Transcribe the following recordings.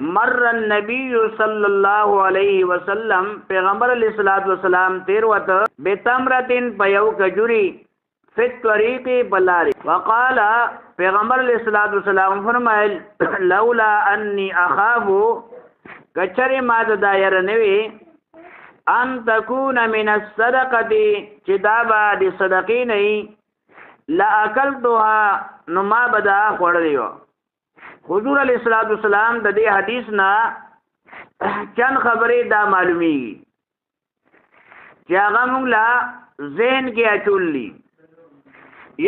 مر النبی صلی الله علیه وسلم پیغمبر علیہ الصلوۃ والسلام تیر وته بتمرتن پیو کجوری فت طریق بلاری وقال پیغمبر علیہ الصلوۃ والسلام فرمایل لولا انی اخاف کچری ما د دایر نوی ان تکون من الصدقه چدابا دی صدقی نه لا اکلتها نو ما بدا خوړلیو حضور علیہ الصلوۃ والسلام د دې حدیث نه چند خبرې دا معلومی چې هغه موږ لا ذهن کې اچولې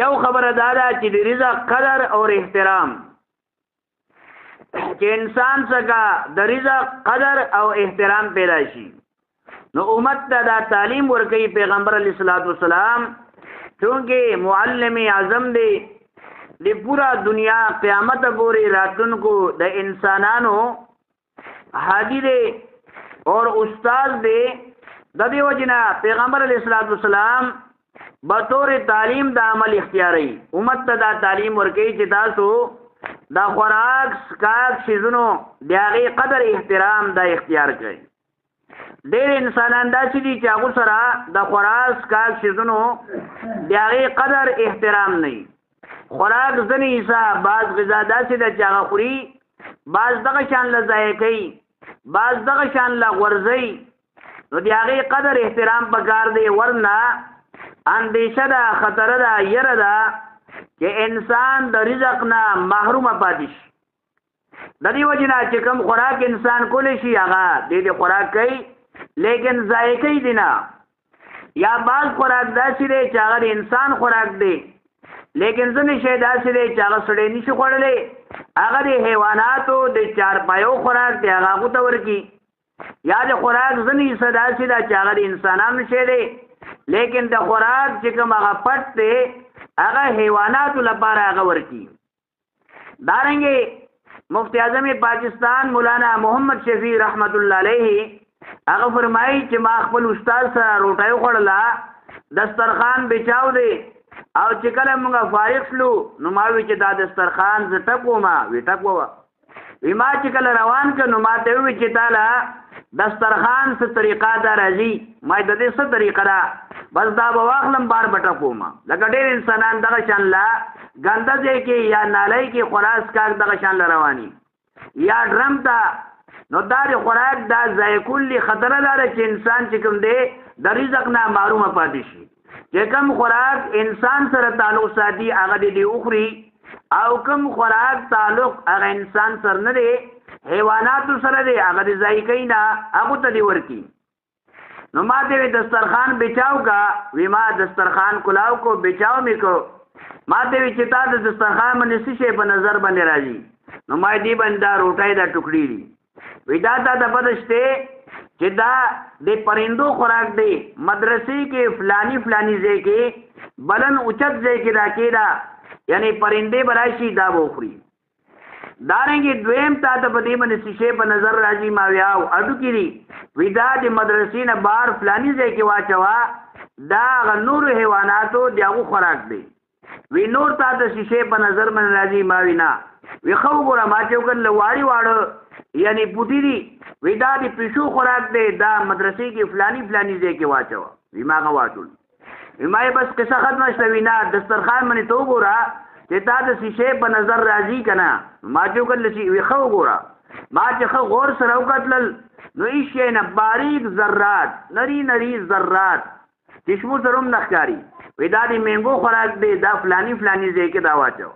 یو خبره دا ده چې د رزق قدر او احترام چې انسان څخه د رزق قدر او احترام پیدا شي نو امت ته دا تعلیم ورکړي پیغمبر علیہ الصلوۃ والسلام چونکه معلم اعظم دی د پورا دنیا قیامت پورې راتونکو د انسانانو هادي دی اور استاد دی د دې وجنا پیغمبر علیہ الصلوۃ والسلام بطور تعلیم د عمل اختیاري امت ته دا تعلیم ورکړي چې تاسو دا خوراک سکاک شیزونو دیاغي قدر احترام دا اختیار کړئ ډېر انسانان داسې دي چې هغه سره د خوراک سکاک شیزونو دیاغي قدر احترام نه خوراک ځنی حساب بعض غذا داسې د چاغه خوري بعض دغه شان لځای کوي بعض دغه شان لا ورځي نو دی هغه قدر احترام پکار دی ورنه اندیشه ده خطر ده یره ده چې انسان د رزق نه محروم پاتې شي د دې وجنه چې کوم خوراک انسان کولی شي هغه دې خوراک کوي لیکن ذایقه دی نه یا بعض خوراک داسې دی چې هغه انسان خوراک دی لیکن ځنې شی داسې دی چې هغه سړی نشي خوړلی هغه د حیواناتو د چارپایو خوراک دی هغه هغو ته ورکړي یا د خوراک ځنې حصه داسې ده چې هغه د انسانانو شی دی لیکن د خوراک چې کوم هغه پټ دی هغه حیواناتو لپاره هغه ورکړي دارنګې مفتی اعظم پاکستان مولانا محمد شفیع رحمت الله علیه هغه فرمایي چې ما خپل استاد سره روټۍ وخوړله دسترخوان بچاو دی او چې کله موږ فارغ شلو نو ما وی چې دا دسترخوان زه ټکو ما وی ټکو وی ما چې کله روان ک نو ما ته وی چې تعالی دسترخوان څه طریقه دا راځي ما د دې څه طریقه را بس دا به واخلم بار بټکو ما لکه ډېر انسانان دغه شان لا ګنده ځای کې یا نالۍ کې خلاص کار دغه شان رواني یا ډرم ته نو دا د خوراک دا ځای کلی خطر لري چې انسان چې کوم دی د رزق نه محروم پاتې شي چې کوم خوراک انسان سره تعلق ساتي هغه دې اخري او کوم خوراک تعلق هغه انسان سره نه دی حیواناتو سره دی هغه دې ځای کوي نه هغه ته دی ورکی نو ما دې دسترخوان بچاو کا وی ما دسترخوان کلاو کو بچاو میکو ما دې چې تا د دسترخوان باندې څه شی په نظر باندې راځي نو ما دې باندې روټای دا ټوکړي دي وی دا د پدشته چې دا د پرندو خوراک دی مدرسې کې فلانی ځای کې بلن اوچت ځای کې راکېدا یعنی پرندې براشي دا وخوري دارنګې دویم تا ته په دې باندې شیشه په نظر راځي ما ویاو اډو کړي وی دا د مدرسې نه بار فلانی ځای کې واچوا دا غنور حیواناتو دغه خوراک دی وی نور تا ته شیشه په نظر باندې راځي ما وینا وی خو ګوره ما چې وکړل واری واړو یعنی پوټی دی وی دا د پیشو خوراک دی دا مدرسې کې فلانی ځای کې واچو وی ما غواټول وی ما بس قصه ختمه شوی نه دسترخوان باندې تو ګوره چې تا د شیشه په نظر راځي کنه ما چې وکړل شي وی خو ګوره ما چې خو غور سره وکړل نو هیڅ نه باریک ذرات نری ذرات چشمو سروم نخکاری وی دا د منګو خوراک دی دا فلانی ځای کې دا واچو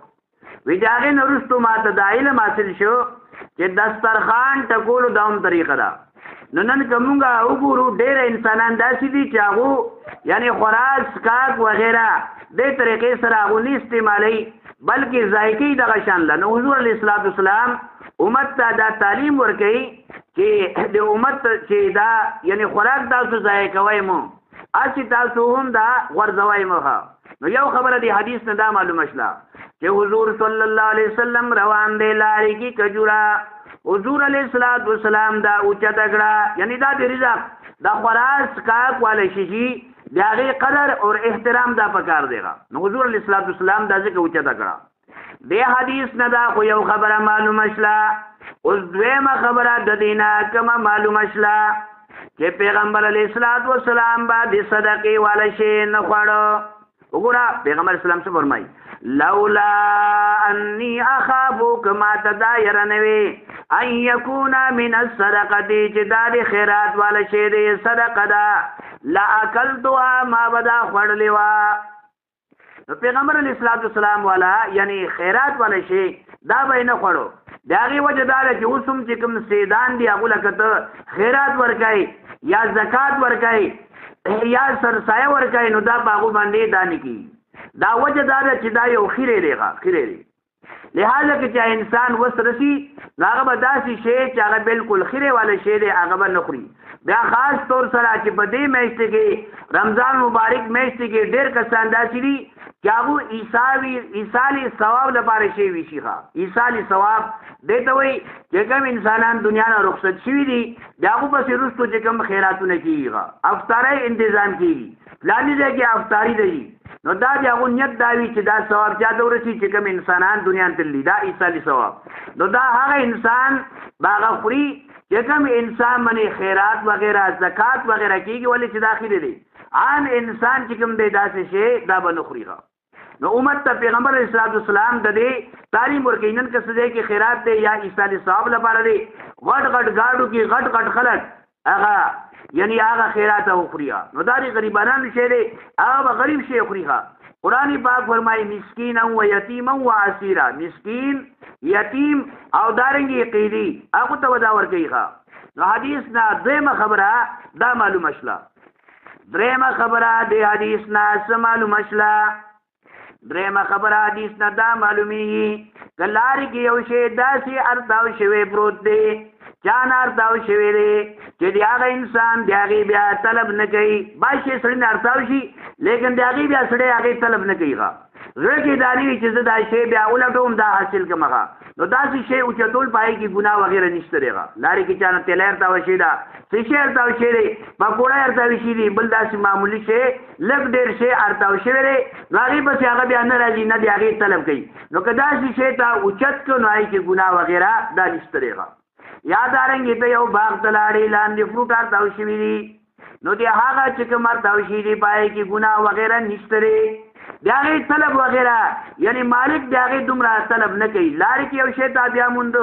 وی داغه نورستو ما ته د علم حاصل شو چې دسترخوان ټکولو داوم طریقه ده نو نن کومه وګورو ډېر انسانان داسې دي چې هغه یعنی خوراک سکاک وغیرہ د طریقې سره هغه نه استعمالي بلکې ذایقې دغه شان له حضور علیه الصلاۃ والسلام امت ته دا تعلیم ورکړي چې د امت چې دا یعنی خوراک تاسو ضایع کوئ مو اسی تاسو هم دا ورځوي مو نو یو خبره دی حدیث نه دا معلومه شله چې حضور صلی الله علیه وسلم روان دی لارې کې کجورا حضور علیه الصلاۃ والسلام دا اوچا تکړه یعنی دا د رزق دا خوراک کاک والے شي د هغه قدر او احترام دا پکار دیغه نو حضور علیه الصلاۃ والسلام دا ځکه اوچا تکړه دی حدیث نه دا خو یو خبره معلومه شله. اوس دویمه خبره د دینه کومه معلومه شله چې پیغمبر علیه الصلاۃ والسلام باندې صدقې والا شی نه خوړو. وګوره پیغمبر اسلام څه فرمایي؟ لولا انی اخاف کما تدایر نوی ان یکون من الصدقه چې دا د خیرات والا شی دی صدقه ده لا اکلتها ما بدا خوړلې وا. پیغمبر علیه الصلاۃ والسلام والا یعنی خیرات والا شی دا به نه خوړو. د هغې وجه دا ده چې اوس هم چې کوم سیدان دي هغو لکه ته خیرات ورکوي یا زکات ورکوي یا سرسایه ورکوي نو دا په هغو باندې دا نه کېږي. دا وجه دا ده چې دا یو خیرې دی خیرې دی. لہذا که چې انسان وس رسي نو هغه به داسې شی چې هغه بالکل خیرې والا شی دی هغه به نه خوري. بیا خاص طور سره چې په دې میاشتې کې رمضان مبارک میاشتې کې ډېر کسان داسې دي چې هغو ایصالي ثواب لپاره شی ویشي ښه ایصالي ثواب دې ته وایي چې کوم انسانان دنیا نه رخصت شوي دي د هغو پسې وروستو چې کوم خیراتونه کېږي ښه افطارۍ انتظام کېږي فلاني ځای کې افطاري دی نو دا د هغو نیت دا وي چې دا ثواب چا ته ورسي چې کوم انسانان دنیا ته تللي دا ایصالي ثواب. نو دا هغه انسان به هغه خوري چې کوم انسان باندې خیرات وغیره زکات وغیره کېږي ولې چې داخلي دی. عام انسان چې کوم دی داسې شی دا به نه خوري. نو امت ته پیغمبر علیه الصلاۃ والسلام د دې تعلیم ورکوي نن که څه ځای کې خیرات دی یا ایصالي ثواب لپاره دی غټ غټ ګاډو کې غټ غټ خلک هغه یعنی هغه خیرات وخوري. نو دا د غریبانو شی دی هغه به غریب شی خوري. قرآن پاک فرمایي مسکینا و یتیما و اسیرا مسکین یتیم او دارنګي قیدی هغه ته ودا ورکوي. نو حدیث نه دویمه خبره دا معلومه شله. درېمه خبره د حدیث نه څه معلومه شله؟ درېمه خبره حدیث نه دا معلومیږي که لارې کې یو شی داسې ارتاو شوی پروت دی چا نه ارتاو شوی دی چې د هغه انسان د هغې بیا طلب نه کوي. بعض شی سړي نه ارتاو شي لیکن د هغې بیا سړی هغې طلب نه کوي. زړه کې دا نه وي چې زه دا شی بیا ولټوم دا حاصل کړم. نو داسې شی اوچتول په هغې کې ګناه وغیره نشته دی. لارې کې چا نه تیلی ارتاو شي ده څه شی ارتاو شوی دی پکوړی ارتاوي شي دي بل داسې معمولي شی لږ ډېر شی ارتاو شوی دی نو هغې پسې هغه بیا نه راځي نه د هغې طلب کوي. نو که داسې شی ته اوچت کړو نو هغې کې ګناه وغیره دا نشته دی. یا دارنګې ته یو باغ ته لاړې لاندې فروټ ارتاو شوي دي نو د هغه چې کوم ارتاو شوي دي په هغې کې ګناه وغیره نشته دی. د هغې طلب وغیره یعنی مالک د هغې دومره طلب نه کوي. لارې کې یو شی ته بیا موندو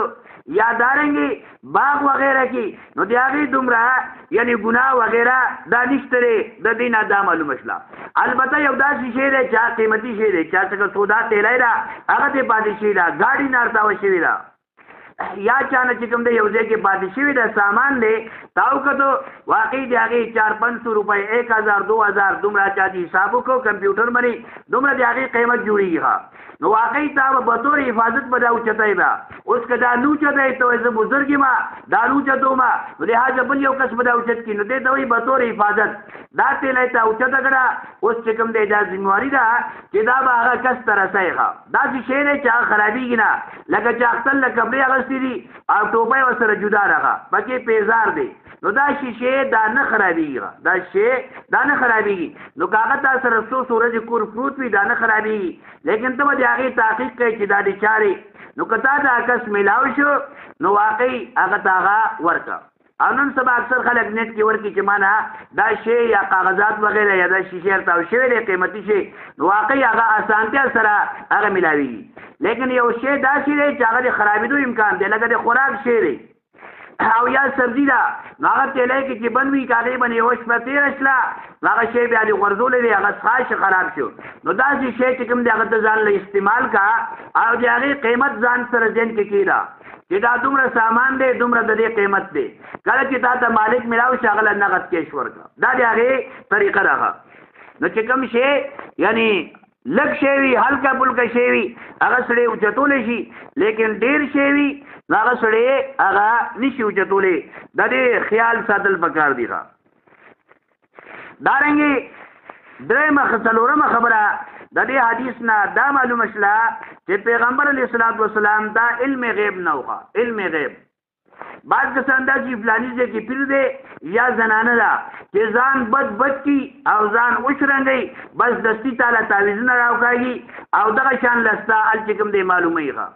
یا دارنګې باغ وغیره کې نو د هغې دومره یعنی ګناه وغیره دا نشته دی. د دې نه دا معلومه شله. البته یو داسې شی دی چې قیمتي شی دی چا څخه سودا تیلی ده هغه ته پاتې شوي ده ګاډي نه ارتاوه شوې ده یا چانه چې کوم دی یو ځای کې پاتې شوي ده سامان دی تاو کتو واقعي د هغې 400-500 روپۍ 1000-2000 دومره چا چې حساب وکړو کمپیوټر باندې دومره د هغې قیمت جوړېږي. نو واقعي تا به بطور حفاظت به دا اوچتی به اوس که دا نه اوچتی ته وایي زه بزرګ یم دا نه اوچتوم نو لهذا بل یو کس به دا اوچت کړي نو دې ته وایي بطور حفاظت دا تیلی ته اوچته کړه اوس چې کوم دی دا ذمواري ده چې دا به هغه کس ته رسوي. داسې شی دی چې هغه خرابېږي نه لکه چې اختر له کپړې اغوستي دي او ټوپۍ ورسره جدا راغه پکې پیزار دی نو دا شیشې دا نه خرابېږي دا شی دا نه خرابېږي. نو که هغه تا سره څو ورځې کور پروت وي دا نه خرابېږي لیکن ته به د هغې تحقیق کوي چې دا د چارې نو که تا ته کس میلاو شو نو واقعي هغه ته هغه ورکړه. او نن سبا اکثر خلک نیټ کې ورکړي چې مانه دا شی یا کاغذات وغیره یا دا شیشې ارتاو شوی دی قیمتي شی نو واقعي هغه اسانتیا سره هغه میلاوېږي. لیکن یو شی داسې دی چې هغه د خرابېدو امکان دی لکه د خوراک شی دی او یا سبزي ده نو هغه تیلی کې چې بند وي که هغې باندې یوه شپه تېره شله نو هغه شی بیا دې غورځولی دی هغه څښاک خراب شو. نو داسې شی چې کوم دی هغه ته ځان له استعمال کا او د هغې قیمت ځان سره ذهن کې کېږده چې دا دومره سامان دی دومره د دې قیمت دی. کله چې تا ته مالک میلاو شي هغه له نغد کیش ورکړه دا د هغې طریقه ده. نو چې کوم شی یعنی لږ شی وي هلکه پلکه شی وي هغه سړی اوچتولی شي لیکن ډېر شی وي نو هغه سړی هغه نشي اوچتولی. د دې خیال ساتل پکار دي. دارنګې درېیمه څلورمه خبره د دې حدیث نه دا معلومه شله چې پیغمبر علیه الصلاۃ والسلام دا علم غیب نه وخه علم غیب بعض کسان داسې فلاني ځای کې پیر دی یا زنانه ده چې ځان بد کی او ځان وشرنګي بس دستی تعالی تعویذونه راوکاږي او دغه شان لستا ال چې کوم دی معلومه ښه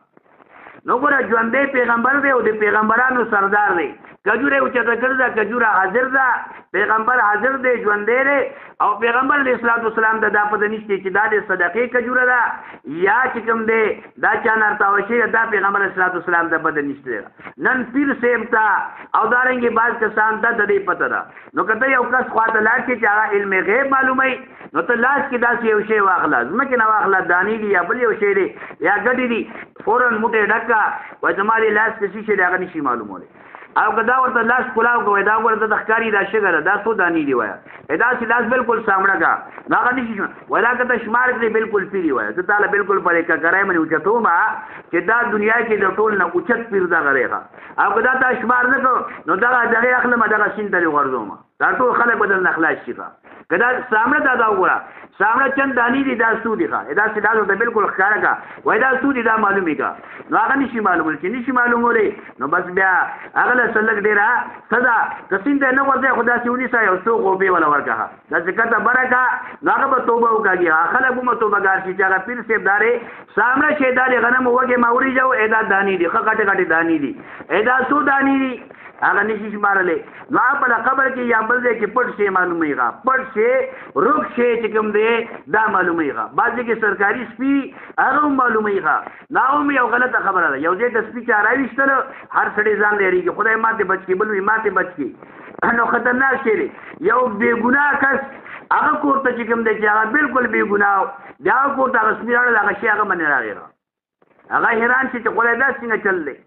نو ګوره ژوندی پیغمبر دی او د پیغمبرانو سردار دی کجوره اوچته کړه کجوره حاضر ده پیغمبر حاضر دی ژوندی دی او پیغمبر علیه الصلاۃ والسلام دا پته نشته چې دا د صدقې کجوره ده یا چې کوم دی دا چا نارتاو شي دا پیغمبر علیه الصلاۃ والسلام دا پته نشته نن پیر سیب تا او دارنګي باز کسان ته د دې پته ده نو کته یو کس خواته لاړ چې هغه علم غیب معلومي نو ته لاس کې داسې یو شی واخلا ځمکې نه واخلا دانی دی یا بل یو شی دی یا ګډی دی فورن موټه ډکا و زماري لاس کې شي دا نشي معلوموله او کدا ورته لاس کولاو کوي دا ورته د ښکاری دا شګره دا څو دانی دی وای دا چې لاس بالکل سامړه کا دا نشي ولا کته شمار کې بالکل پیری وای ته تعالی بالکل پرې کا کرای منی اوچتو ما چې دا دنیا کې د ټول نه اوچت پیر دا غریغه او کدا تا شمار نه کو نو دا دغه اخله ما دغه سین ته ورځوم دا ټول خلک بدل نخلاص شي کدا سامړه دا وګوره سامړه چند دانی دی دا سودی ښه دا چې دا ته بالکل ښکارا کا وای دا سودی دا معلومی کا نو هغه نشي معلومول چې نشي معلومولې نو بس بیا هغه سلک ډیره صدا کسین ته نه ورته خدا سیونی سا یو سو غوبه ولا ورکه دا چې کته برکا هغه به توبه وکړي خلک هم توبه ګار شي چې هغه پیر سیب دارې سامړه شه دارې غنم وګه ماوري جو ادا دانی دی خټه کټه دانی دی ادا سو دانی دی هغه نشي شمارلې نو په قبر کې یا بل ځای کې پټ شي معلومیږي پټ شي روک شي چې کوم دی دا معلومیږي بعضې کې سرکاري سپي هغه معلومیږي دا هم یو غلطه خبره ده یو ځای د سپي چې راویستل هر سړی ځان لريږي خدای ماته بچ کی بل وي ماته بچ کی نو خطرناک شي یو بے ګناه کس هغه کوړه چې کوم دی چې هغه بالکل بے ګناه دا کوړه هغه سپي راړل هغه شي هغه منه راغی هغه حیران شي چې خدای دا څنګه چل دی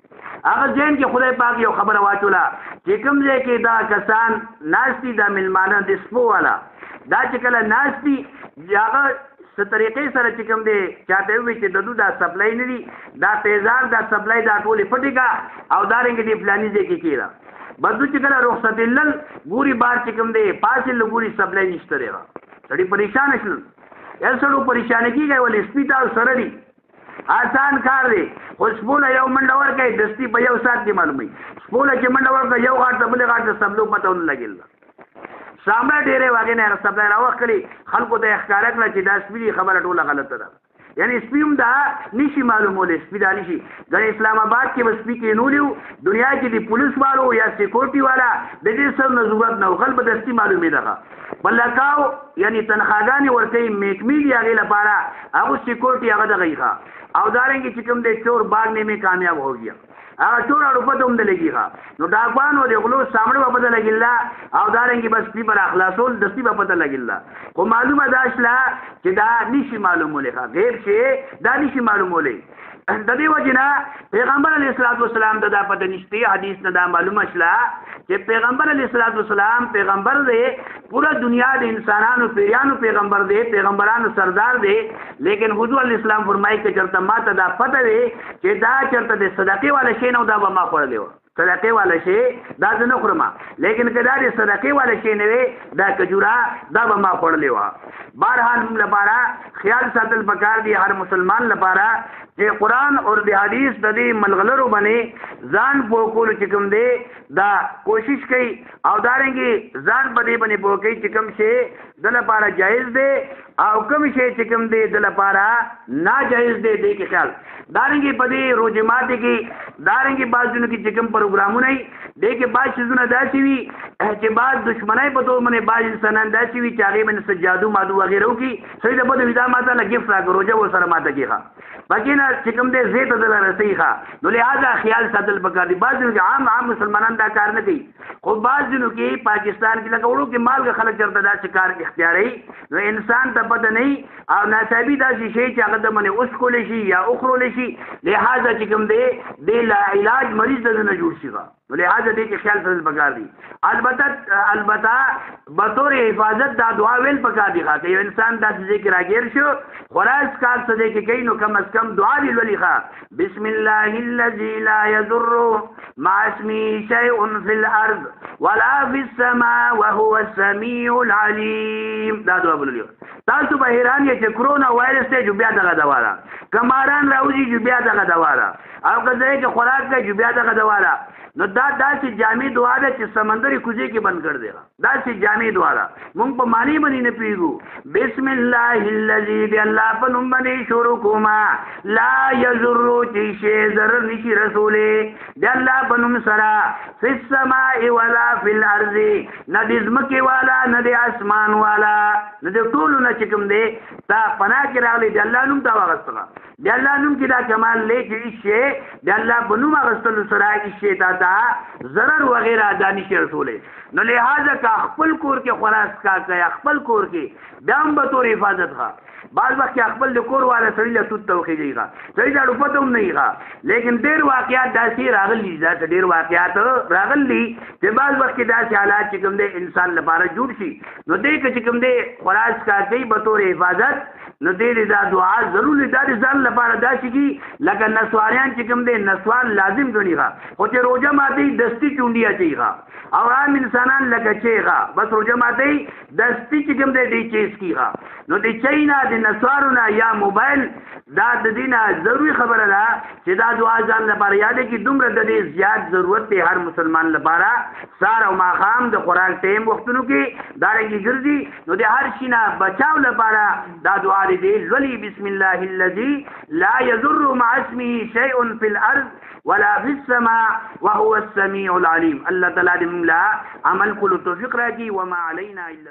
هغه ځین کې خدای پاک یو خبره واچولا چې کوم ځای کې دا کسان ناشتي دا ملمانه د سپو والا دا چې کله ناشتي هغه څه طریقې سره چې کوم دی چاته وي چې د دوه سپلای نه دي دا تیزار دا سپلای دا ټولې پټي کا او دارنګ دی پلاني ځای کې کیرا بدو چې کله رخصت اللل ګوري بار چې کوم دی پاسې لګوري سپلای نشته رہا سړي پریشان شول یا سړو پریشان کیږي ولې سپیټال سره دی آسان کار دی خو سپوله یو منډه ورکوي دستی په یو ساعت کې معلوموي سپوله چې منډه ورکوي یو غاټ ته بلې غاټ ته سب لوگ پته ونه لګېل سامړه ډېرې واګې نه سپلای راوښکلي خلکو ته یې ښکاره کړه چې دا سپي خبره ټوله غلطه ده یعنی سپي هم دا نشي معلومولی سپي دا نشي ګنې اسلام آباد کې به سپي کې نولیو دنیا کې د پولیس والو یا سیکورټي والا د دې سر نه ضرورت نه غل به دستی معلومې ده بلکاو یعنی تنخواګانې ورکوي میکمي دي هغې لپاره هغه سیکورټي هغه دغه ښه او دارنګې چې کوم دی چور باغ نه مې کامیاب ہو گیا هغه چور اړو پته هم د لګي نو ډاکوانو د غلو سامنے په پته لګیلا او دارنګې بس پی پر اخلاصول دستی په پته لګیلا خو معلومه داشلا چې دا نشي معلوموله غیب شي دا نشي معلوموله د دې وجنا پیغمبر علیه الصلاۃ والسلام ته دا پته نشته حدیث نه دا معلومه شلا چې پیغمبر علیه الصلاۃ والسلام پیغمبر دی پورا دنیا د انسانانو پیرانو پیغمبر دی پیغمبرانو سردار دی لیکن حضور علیه السلام فرمایي چې چرته ماته دا پته وي چې دا چرته د صدقې والا شی نو دا به ما خوړلی و صدقې والا شی دا زه نه خورم لیکن که دا د صدقې والا شی نه وي دا کجوره دا به ما خوړلی وه بهرحال موږ لپاره خیال ساتل پکار دی هر مسلمان لپاره چې قرآن او د حدیث د دې ملغلرو باندې ځان پوه کولو چې کوم دی دا کوشش کوي او دارنګې ځان په دې باندې پوه کوي چې کوم شی د لپاره جایز دی او کوم شی چې کوم دی د لپاره ناجایز دی دې کې خیال دارنګې په دې روزه ماتي کې دارنګې بعضونو کې چې کوم پروګرامونه وي دې کې بعض شیزونه داسې وي چې بعض دشمنۍ په توګه باندې بعض انسانان داسې وي چې هغې باندې جادو مادو وغیره وکړي سړي ته بده وي دا ماته له ګفټ راکړه روژه ورسره ماته کېږه باقي نه چې کوم دی زه ته دله رسوي ښه نو لهذا خیال ساتل پکار دي بعض ځینو کې عام مسلمانان دا کار نه کوي خو بعض ځینو کې پاکستان کې لکه وړو کې مالګه خلک چېرته داسې کار اختیاروي نو انسان ته پته نه وي او ناڅاپي داسې شی چې هغه د باندې اوسکولی شي یا اخرولی شي لهذا چې کوم دی دې لا علاج مریض د نه جوړ شي نو لهذا دې کې خیال ساتل پکار دي البته بطور حفاظت دا دعا ویل پکار دي که یو انسان داسې ځای کې راګیر شو خلاص کار څه دی کې کوي نو کم از کم دعا دې لولي ښه بسم الله الذي لا يضر مع اسمه شيء في الارض ولا في السماء وهو السميع العليم دا دعا بوللی تاسو به حیران یې چې کرونا وایرس ته جو بیا دغه دوا ده کماران راوځي جو بیا دغه دوا ده او که ځای کې خوراک کوي جو بیا دغه دوا ده نو دا داسې جامع دعا ده چې سمندر کوزي کې بند کړ دی داسې جامع دعا ده مونږ په معنی باندې نه پیږو بسم الله الذي بالله په نوم باندې شروع کوما لا یضر چې شی ضرر نشي رسوله د الله په نوم سره فی السماء ولا فی الارض نه د ځمکې والا نه د اسمان والا نه د ټولو نه چې کوم دی تا پناه کې راغلی د الله نوم تا واغستله د الله نوم کې دا کمال دی چې شی د الله په نوم اغستلو سره شی تا ضرر وغیرہ دانش رسوله نو لہذا کا خپل کور کې خلاص کا کیا خپل کور کې دام به تور حفاظت ها بعض وخت خپل د کور والا سړي له توت توخیږي سړي دا پته هم نه ښه لیکن ډېر واقعیات داسې راغلي دا ډېر واقعیات راغلي چې بعض وخت داسې حالات چې کوم دی انسان لپاره جوړ شي نو دې چې کوم دی خلاص کا کوي به تور حفاظت نو دې دا دعا ضروري دا ځان لپاره دا شي لکه نسواریان چې کوم دی نسوان لازم غني ښه خو چې روزه ماتي دستی چونډیا چیغه او عام انسانان لکه چیغه بس روزه ماتي دستی چې کوم دی دې چیز کیغه نو دې چینا د نسوارونه یا موبایل دا د دینه ضروری خبره ده چې دا دعا ځان لپاره یاد کې دومره د دې زیات ضرورت دی هر مسلمان لپاره سار او ماخام د قران ټیم وختونو کې دا رنګي ګرځي نو د هر شي نه بچاو لپاره دا دعا دی ولي بسم الله الذي لا يضر مع اسمه شيء في الارض ولا في السماء وهو السميع العليم الله تعالی دې موږ عمل کولو توفیق راکړي وما علينا الا